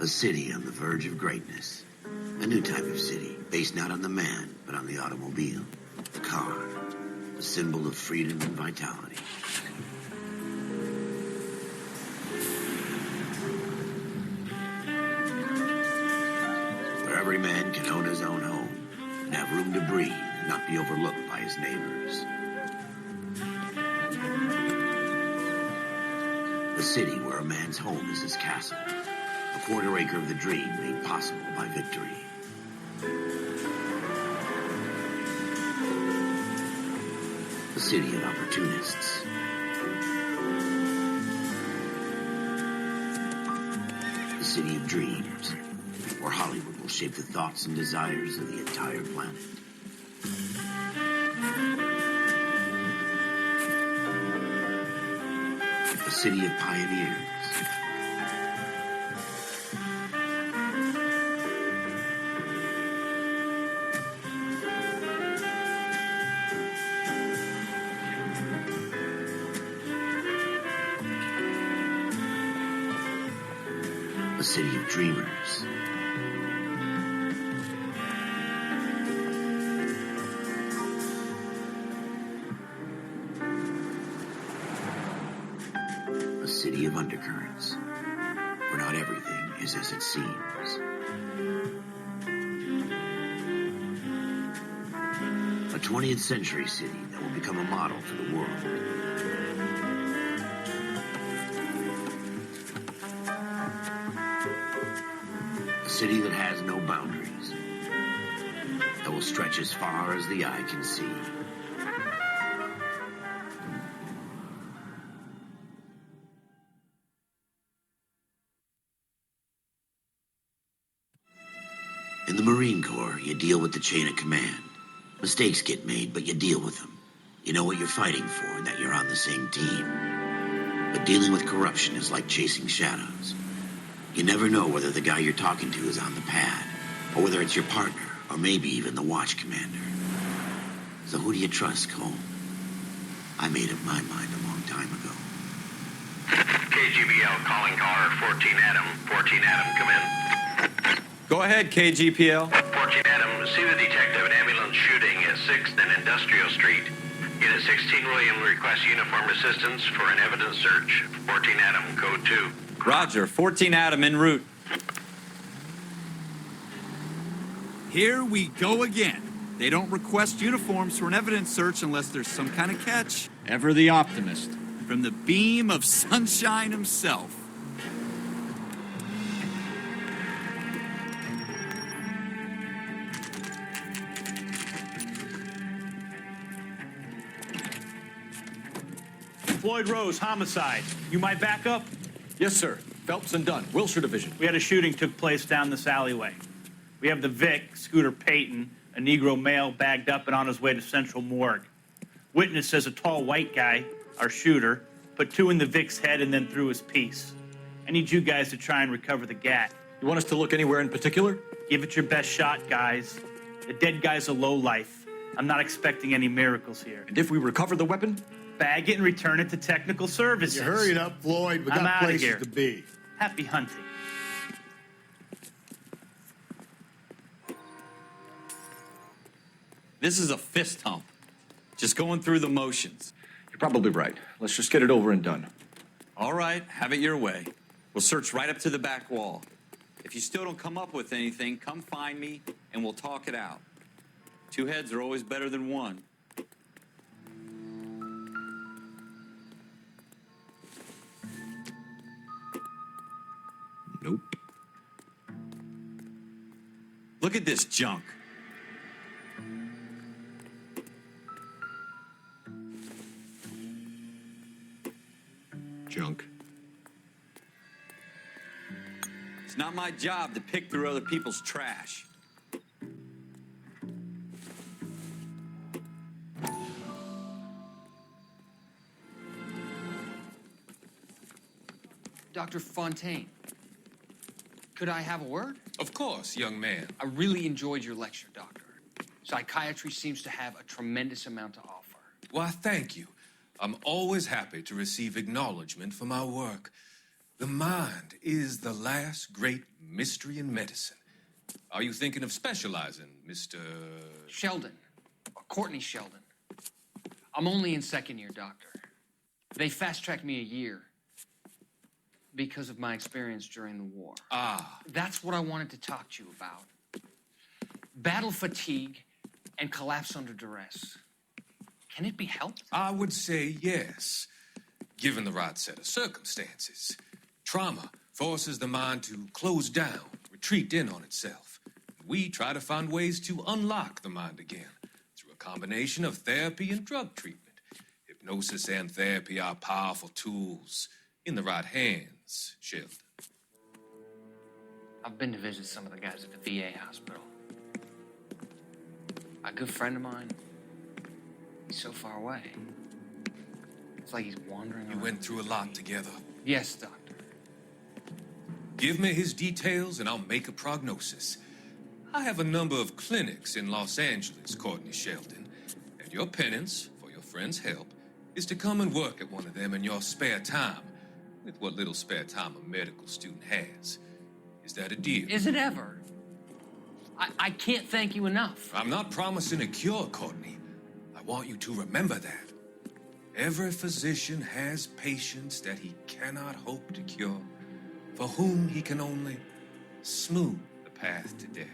A city on the verge of greatness. A new type of city, based not on the man, but on the automobile. The car. A symbol of freedom and vitality. Where every man can own his own home, and have room to breathe, and not be overlooked by his neighbors. A city where a man's home is his castle. A quarter acre of the dream made possible by victory. A city of opportunists. A city of dreams, where Hollywood will shape the thoughts and desires of the entire planet. A city of pioneers. A city of dreamers. A city of undercurrents, where not everything is as it seems. A 20th century city that will become a model for the world. A city that has no boundaries, that will stretch as far as the eye can see. In the Marine Corps, you deal with the chain of command. Mistakes get made, but you deal with them. You know what you're fighting for and that you're on the same team. But dealing with corruption is like chasing shadows. You never know whether the guy you're talking to is on the pad, or whether it's your partner, or maybe even the watch commander. So who do you trust, Cole? I made up my mind a long time ago. KGBL calling caller 14 Adam. 14 Adam, come in. Go ahead, KGPL. 14 Adam, see the detective an ambulance shooting at 6th and Industrial Street. Unit 16 William requests uniformed assistance for an evidence search. 14 Adam, code 2. Roger, 14 Adam en route. Here we go again. They don't request uniforms for an evidence search unless there's some kind of catch. Ever the optimist. From the beam of sunshine himself. Floyd Rose, homicide. You might back up? Yes, sir. Phelps and Dunn, Wilshire Division. We had a shooting took place down this alleyway. We have the Vic, Scooter Payton, a Negro male bagged up and on his way to Central Morgue. Witness says a tall white guy, our shooter, put 2 in the Vic's head and then threw his piece. I need you guys to try and recover the gat. You want us to look anywhere in particular? Give it your best shot, guys. The dead guy's a lowlife. I'm not expecting any miracles here. And if we recover the weapon? Bag it and return it to technical services. You hurry it up, Floyd. We I'm got outta places here. to be. Happy hunting. This is a fist hump. Just going through the motions. You're probably right. Let's just get it over and done. All right, have it your way. We'll search right up to the back wall. If you still don't come up with anything, come find me and we'll talk it out. 2 heads are always better than 1. Nope. Look at this junk. Junk. It's not my job to pick through other people's trash. Dr. Fontaine, could I have a word? Of course, young man. I really enjoyed your lecture, Doctor. Psychiatry seems to have a tremendous amount to offer. Why, thank you. I'm always happy to receive acknowledgement for my work. The mind is the last great mystery in medicine. Are you thinking of specializing, Mr. Sheldon, or Courtney Sheldon. I'm only in second year, Doctor. They fast-tracked me a year because of my experience during the war. Ah. That's what I wanted to talk to you about. Battle fatigue and collapse under duress. Can it be helped? I would say yes, given the right set of circumstances. Trauma forces the mind to close down, retreat in on itself. We try to find ways to unlock the mind again through a combination of therapy and drug treatment. Hypnosis and therapy are powerful tools in the right hands, Sheldon. I've been to visit some of the guys at the VA hospital. A good friend of mine, he's so far away. It's like he's wandering around. You went through a lot together. Yes, Doctor. Give me his details and I'll make a prognosis. I have a number of clinics in Los Angeles, Courtney Sheldon, and your penance, for your friend's help, is to come and work at one of them in your spare time, with what little spare time a medical student has. Is that a deal? Is it ever? I can't thank you enough. I'm not promising a cure, Courtney. I want you to remember that. Every physician has patients that he cannot hope to cure, for whom he can only smooth the path to death.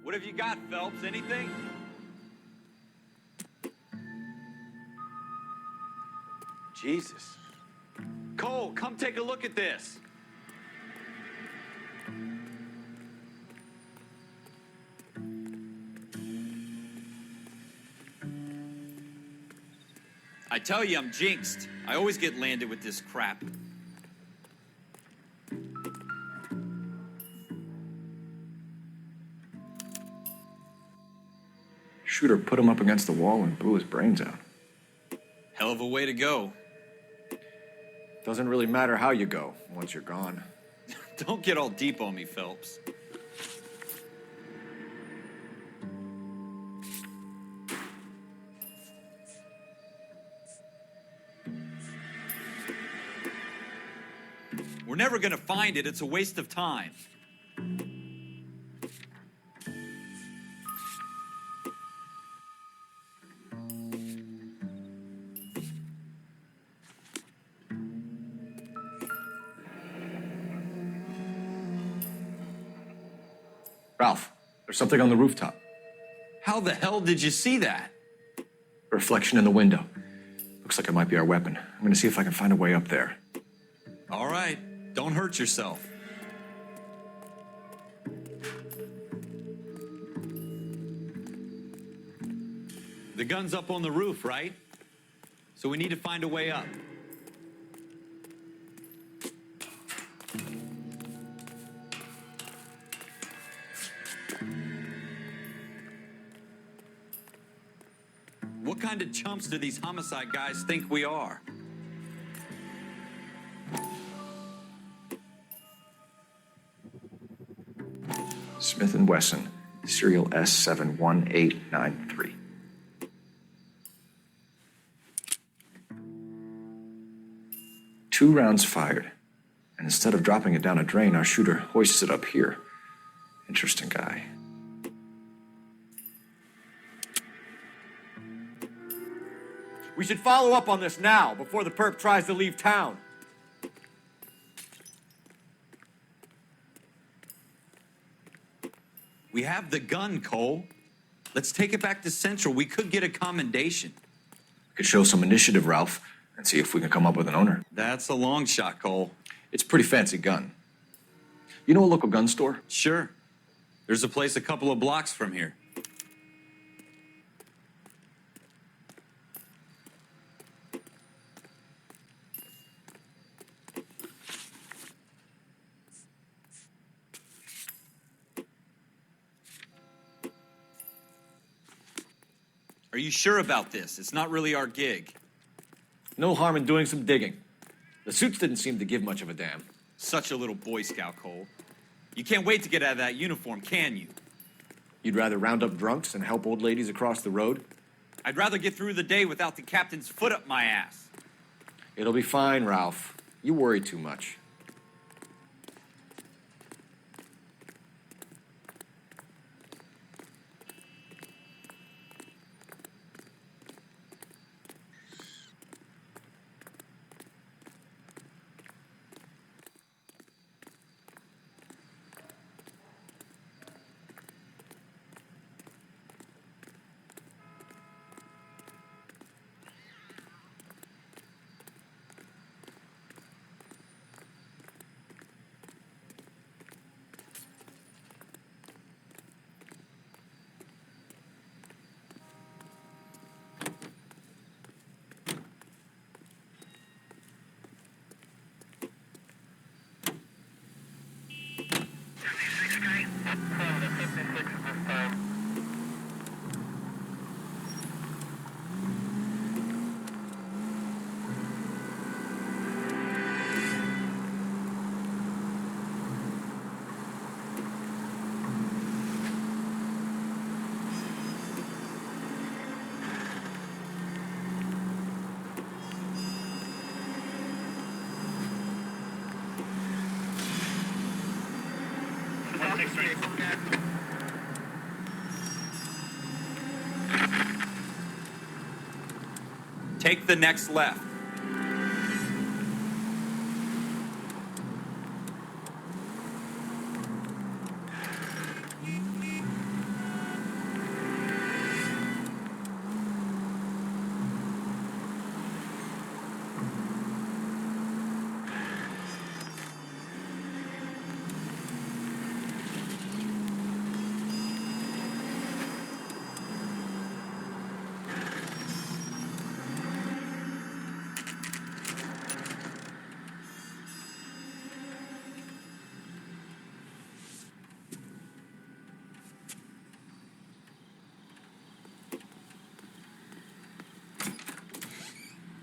What have you got, Phelps? Anything? Jesus. Cole, come take a look at this. I tell you, I'm jinxed. I always get landed with this crap. Shooter put him up against the wall and blew his brains out. Hell of a way to go. Doesn't really matter how you go once you're gone. Don't get all deep on me, Phelps. We're never gonna find it. It's a waste of time. Ralph, there's something on the rooftop. How the hell did you see that? A reflection in the window. Looks like it might be our weapon. I'm gonna see if I can find a way up there. All right, don't hurt yourself. The gun's up on the roof, right? So we need to find a way up. What kind of chumps do these homicide guys think we are? Smith & Wesson, serial S71893. Two rounds fired, and instead of dropping it down a drain, our shooter hoists it up here. Interesting guy. We should follow up on this now, before the perp tries to leave town. We have the gun, Cole. Let's take it back to Central. We could get a commendation. We could show some initiative, Ralph, and see if we can come up with an owner. That's a long shot, Cole. It's a pretty fancy gun. You know a local gun store? Sure. There's a place a couple of blocks from here. Are you sure about this? It's not really our gig. No harm in doing some digging. The suits didn't seem to give much of a damn. Such a little Boy Scout, Cole. You can't wait to get out of that uniform, can you? You'd rather round up drunks and help old ladies across the road? I'd rather get through the day without the captain's foot up my ass. It'll be fine, Ralph. You worry too much. Take the next left.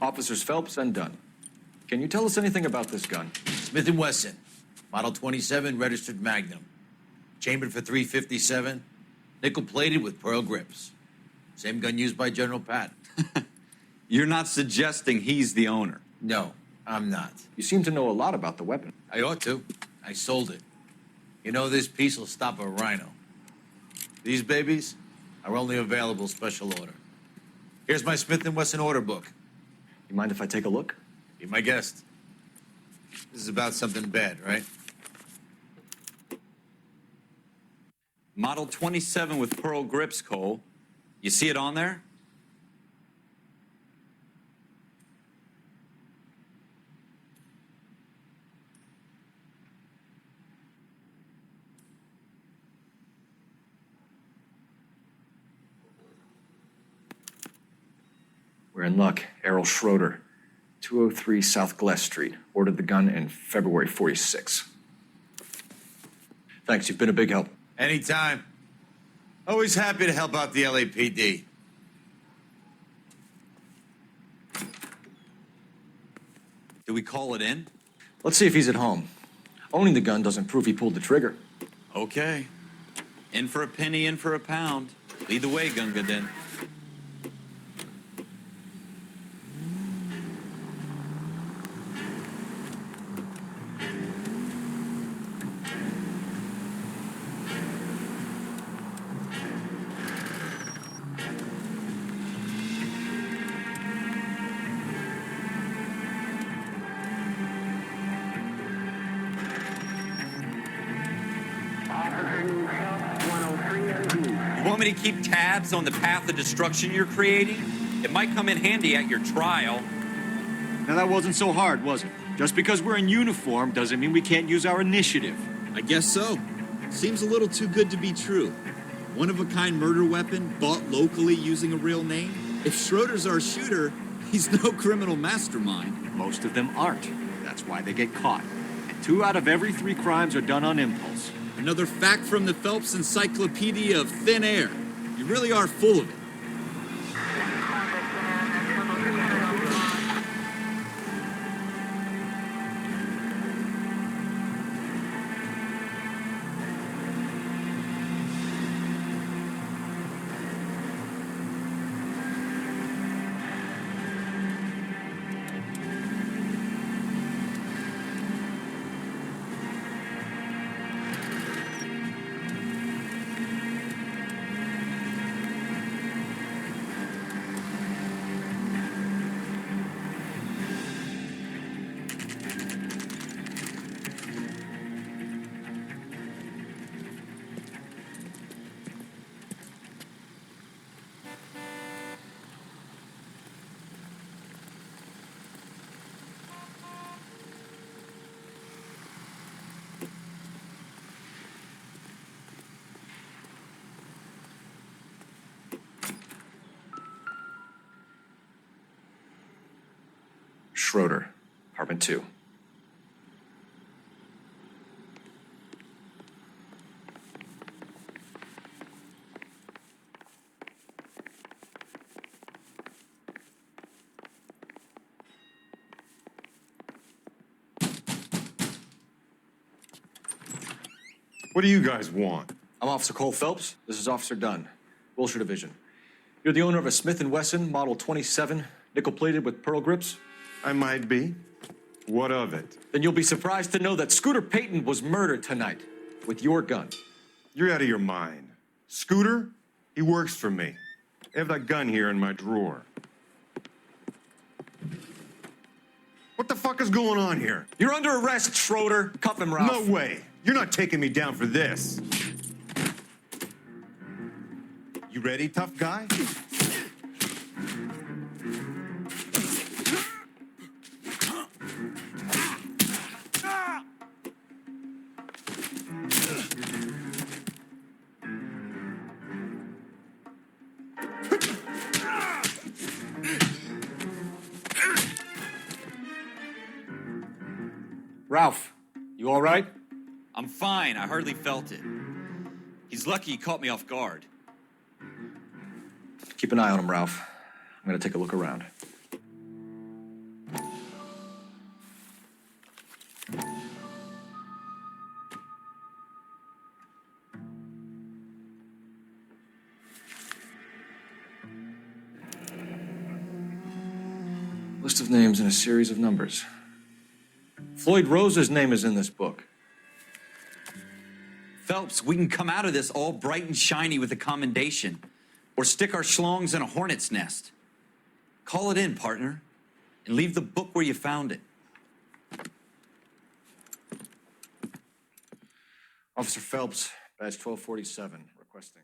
Officers Phelps and Dunn. Can you tell us anything about this gun? Smith & Wesson, Model 27, registered Magnum. Chambered for .357, nickel-plated with pearl grips. Same gun used by General Patton. You're not suggesting he's the owner. No, I'm not. You seem to know a lot about the weapon. I ought to. I sold it. You know, this piece will stop a rhino. These babies are only available special order. Here's my Smith & Wesson order book. You mind if I take a look? Be my guest. This is about something bad, right? Model 27 with pearl grips, Cole. You see it on there? We're in luck. Errol Schroeder, 203 South Glass Street. Ordered the gun in February '46. Thanks, you've been a big help. Anytime. Always happy to help out the LAPD. Do we call it in? Let's see if he's at home. Owning the gun doesn't prove he pulled the trigger. Okay. In for a penny, in for a pound. Lead the way, Gunga Din. You want me to keep tabs on the path of destruction you're creating? It might come in handy at your trial. Now, that wasn't so hard, was it? Just because we're in uniform doesn't mean we can't use our initiative. I guess so. Seems a little too good to be true. One-of-a-kind murder weapon bought locally using a real name? If Schroeder's our shooter, he's no criminal mastermind. Most of them aren't. That's why they get caught. And 2 out of every 3 crimes are done on impulse. Another fact from the Phelps Encyclopedia of Thin Air. You really are full of it. Schroeder, apartment 2. What do you guys want? I'm Officer Cole Phelps. This is Officer Dunn, Wilshire Division. You're the owner of a Smith & Wesson Model 27, nickel-plated with pearl grips? I might be. What of it? Then you'll be surprised to know that Scooter Payton was murdered tonight with your gun. You're out of your mind. Scooter? He works for me. I have that gun here in my drawer. What the fuck is going on here? You're under arrest, Schroeder. Cuff him, Ralph. No way. You're not taking me down for this. You ready, tough guy? Ralph, you all right? I'm fine. I hardly felt it. He's lucky he caught me off guard. Keep an eye on him, Ralph. I'm gonna take a look around. List of names and a series of numbers. Floyd Rose's name is in this book. Phelps, we can come out of this all bright and shiny with a commendation, or stick our schlongs in a hornet's nest. Call it in, partner, and leave the book where you found it. Officer Phelps, badge 1247, requesting.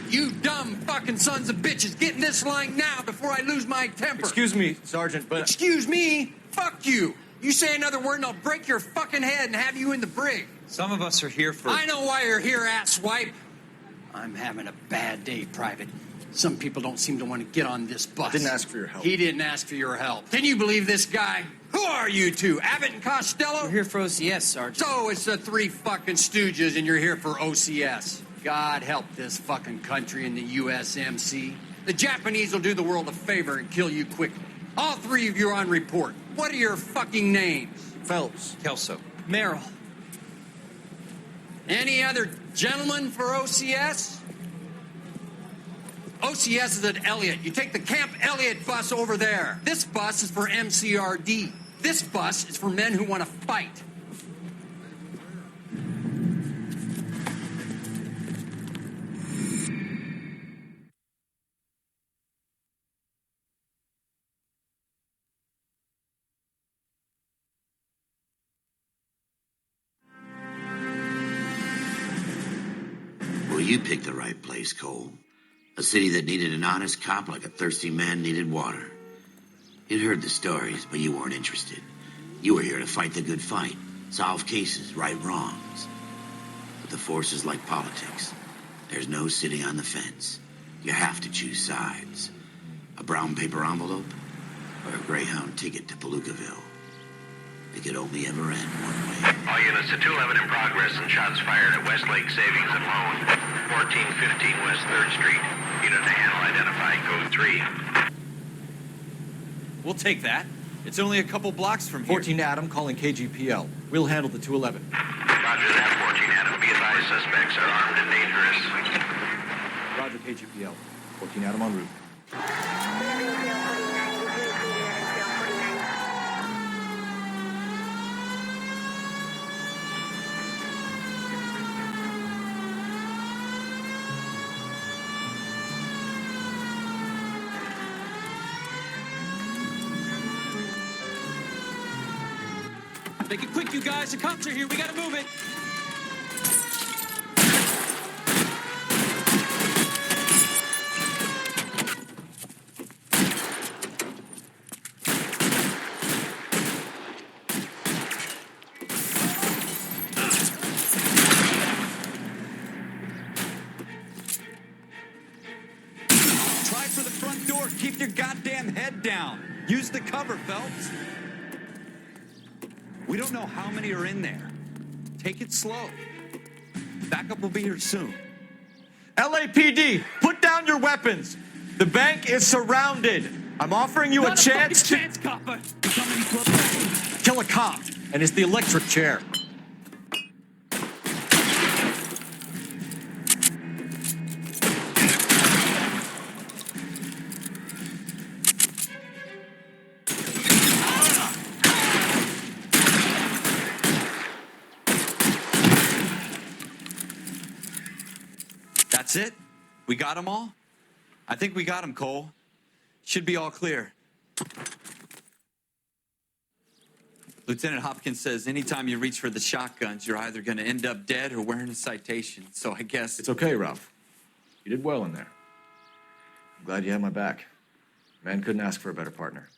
You dumb fucking sons of bitches, get in this line now before I lose my temper. Excuse me, Sergeant, but... Excuse me? Fuck you. You say another word and I'll break your fucking head and have you in the brig. Some of us are here for... I know why you're here, asswipe. I'm having a bad day, Private. Some people don't seem to want to get on this bus. I didn't ask for your help. He didn't ask for your help. Can you believe this guy? Who are you two? Abbott and Costello? We're here for OCS, Sergeant. So it's the three fucking stooges and you're here for OCS. God help this fucking country and the USMC. The Japanese will do the world a favor and kill you quickly. All three of you are on report. What are your fucking names? Phelps. Kelso. Merrill. Any other gentlemen for OCS? OCS is at Elliott. You take the Camp Elliott bus over there. This bus is for MCRD. This bus is for men who want to fight. Well, you picked the right place, Cole. A city that needed an honest cop like a thirsty man needed water. You'd heard the stories, but you weren't interested. You were here to fight the good fight, solve cases, right wrongs. But the force is like politics. There's no sitting on the fence. You have to choose sides. A brown paper envelope or a Greyhound ticket to Palookaville. It could only ever end one way. All units to 211 in progress and shots fired at Westlake Savings and Loan, 1415 West 3rd Street. Unit to handle identified, code 3. We'll take that. It's only a couple blocks from here. 14 Adam calling KGPL. We'll handle the 211. Roger that, 14 Adam. Be advised, suspects are armed and dangerous. Roger, KGPL. 14 Adam en route. Make it quick, you guys. The cops are here. We gotta move it. Try for the front door. Keep your goddamn head down. Use the cover, Phelps. We don't know how many are in there. Take it slow. Backup will be here soon. LAPD, put down your weapons. The bank is surrounded. I'm offering you a chance to copper. kill a cop, and it's the electric chair. That's it? We got them all? I think we got them, Cole. Should be all clear. Lieutenant Hopkins says anytime you reach for the shotguns, you're either going to end up dead or wearing a citation. So I guess... It's okay, Ralph. You did well in there. I'm glad you had my back. Man couldn't ask for a better partner.